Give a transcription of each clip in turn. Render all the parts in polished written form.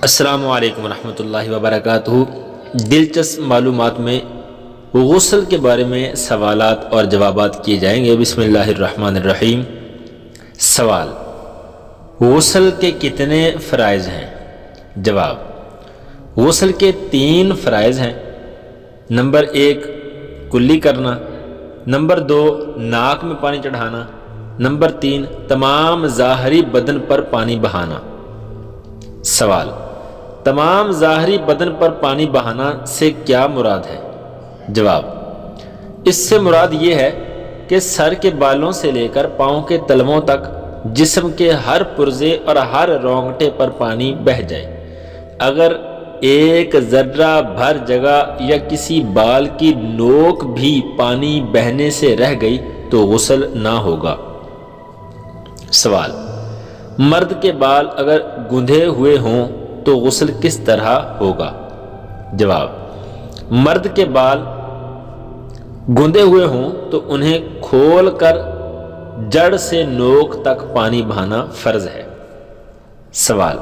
السلام علیکم ورحمۃ اللہ وبرکاتہ۔ دلچسپ معلومات میں غسل کے بارے میں سوالات اور جوابات کیے جائیں گے۔ بسم اللہ الرحمن الرحیم۔ سوال: غسل کے کتنے فرائض ہیں؟ جواب: غسل کے 3 فرائض ہیں۔ نمبر 1 کلی کرنا، نمبر 2 ناک میں پانی چڑھانا، نمبر 3 تمام ظاہری بدن پر پانی بہانا۔ سوال: تمام ظاہری بدن پر پانی بہانا سے کیا مراد ہے؟ جواب: اس سے مراد یہ ہے کہ سر کے بالوں سے لے کر پاؤں کے تلووں تک جسم کے ہر پرزے اور ہر رونگٹے پر پانی بہہ جائے۔ اگر ایک ذرہ بھر جگہ یا کسی بال کی نوک بھی پانی بہنے سے رہ گئی تو غسل نہ ہوگا۔ سوال: مرد کے بال اگر گندھے ہوئے ہوں تو غسل کس طرح ہوگا؟ جواب: مرد کے بال گندھے ہوئے ہوں تو انہیں کھول کر جڑ سے نوک تک پانی بہانا فرض ہے۔ سوال: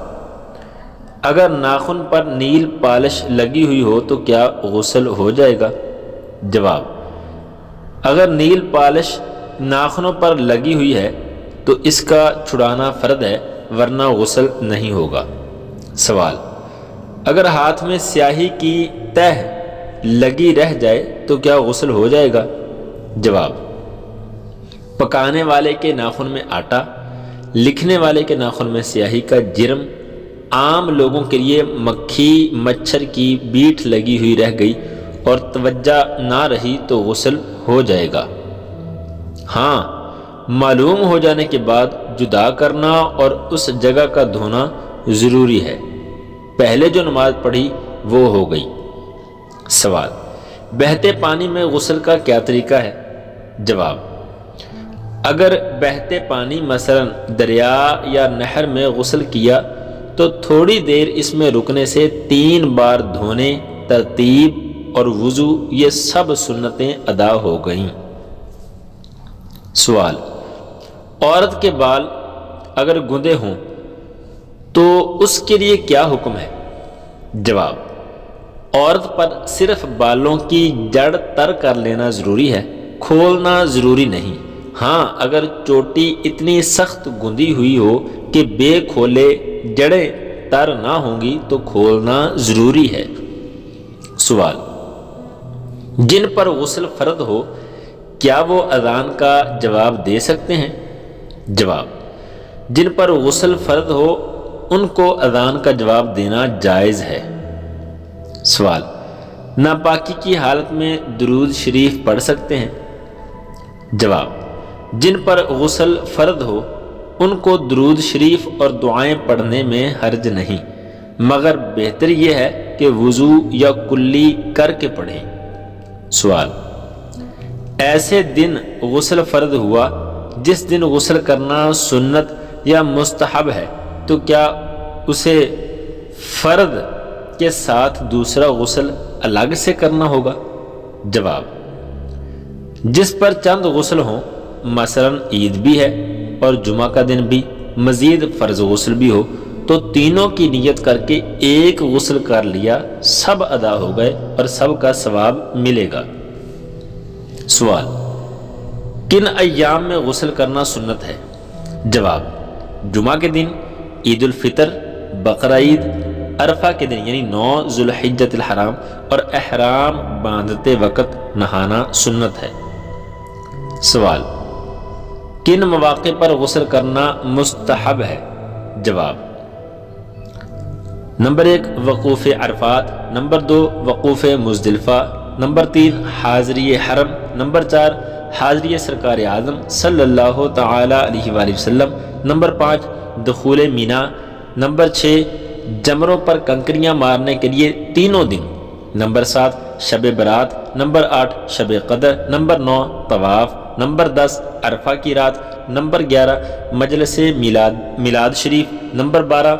اگر ناخن پر نیل پالش لگی ہوئی ہو تو کیا غسل ہو جائے گا؟ جواب: اگر نیل پالش ناخنوں پر لگی ہوئی ہے تو اس کا چھڑانا فرض ہے، ورنہ غسل نہیں ہوگا۔ سوال: اگر ہاتھ میں سیاہی کی تہ لگی رہ جائے تو کیا غسل ہو جائے گا؟ جواب: پکانے والے کے ناخن میں آٹا، لکھنے والے کے ناخن میں سیاہی کا جرم، عام لوگوں کے لیے مکھی مچھر کی بیٹھ لگی ہوئی رہ گئی اور توجہ نہ رہی تو غسل ہو جائے گا۔ ہاں، معلوم ہو جانے کے بعد جدا کرنا اور اس جگہ کا دھونا ضروری ہے۔ پہلے جو نماز پڑھی وہ ہو گئی۔ سوال: بہتے پانی میں غسل کا کیا طریقہ ہے؟ جواب: اگر بہتے پانی مثلا دریا یا نہر میں غسل کیا تو تھوڑی دیر اس میں رکنے سے 3 بار دھونے، ترتیب اور وضو یہ سب سنتیں ادا ہو گئیں۔ سوال: عورت کے بال اگر گندے ہوں تو اس کے لیے کیا حکم ہے؟ جواب: عورت پر صرف بالوں کی جڑ تر کر لینا ضروری ہے، کھولنا ضروری نہیں۔ ہاں، اگر چوٹی اتنی سخت گندی ہوئی ہو کہ بے کھولے جڑیں تر نہ ہوں گی تو کھولنا ضروری ہے۔ سوال: جن پر غسل فرض ہو کیا وہ اذان کا جواب دے سکتے ہیں؟ جواب: جن پر غسل فرض ہو ان کو اذان کا جواب دینا جائز ہے۔ سوال: ناپاکی کی حالت میں درود شریف پڑھ سکتے ہیں؟ جواب: جن پر غسل فرض ہو ان کو درود شریف اور دعائیں پڑھنے میں حرج نہیں، مگر بہتر یہ ہے کہ وضو یا کلی کر کے پڑھیں۔ سوال: ایسے دن غسل فرض ہوا جس دن غسل کرنا سنت یا مستحب ہے تو کیا اسے فرض کے ساتھ دوسرا غسل الگ سے کرنا ہوگا؟ جواب: جس پر چند غسل ہوں، مثلا عید بھی ہے اور جمعہ کا دن بھی، مزید فرض غسل بھی ہو تو تینوں کی نیت کر کے ایک غسل کر لیا، سب ادا ہو گئے اور سب کا ثواب ملے گا۔ سوال: کن ایام میں غسل کرنا سنت ہے؟ جواب: جمعہ کے دن، عید الفطر، بقرہ عید، عرفہ کے دن یعنی 9 ذو الحجۃ الحرام اور احرام باندھتے وقت نہانا سنت ہے۔ سوال: کن مواقع پر غسل کرنا مستحب ہے؟ جواب: نمبر 1 وقوف عرفات، نمبر 2 وقوف مزدلفہ، نمبر 3 حاضری حرم، نمبر 4 حاضری سرکار اعظم صلی اللہ تعالی علیہ وآلہ وسلم، نمبر 5 دخول مینا، نمبر 6 جمروں پر کنکریاں مارنے کے لیے تینوں دن، نمبر 7 شب برات، نمبر 8 شب قدر، نمبر 9 طواف، نمبر 10 عرفہ کی رات، نمبر 11 مجلس میلاد شریف، نمبر 12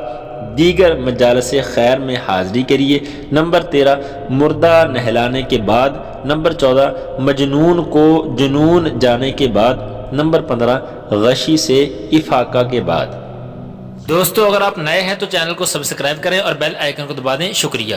دیگر مجالس خیر میں حاضری کے لیے، نمبر 13 مردہ نہلانے کے بعد، نمبر 14 مجنون کو جنون جانے کے بعد، نمبر 15 غشی سے افاقہ کے بعد۔ دوستو اگر آپ نئے ہیں تو چینل کو سبسکرائب کریں اور بیل آئیکن کو دبا دیں. شکریہ.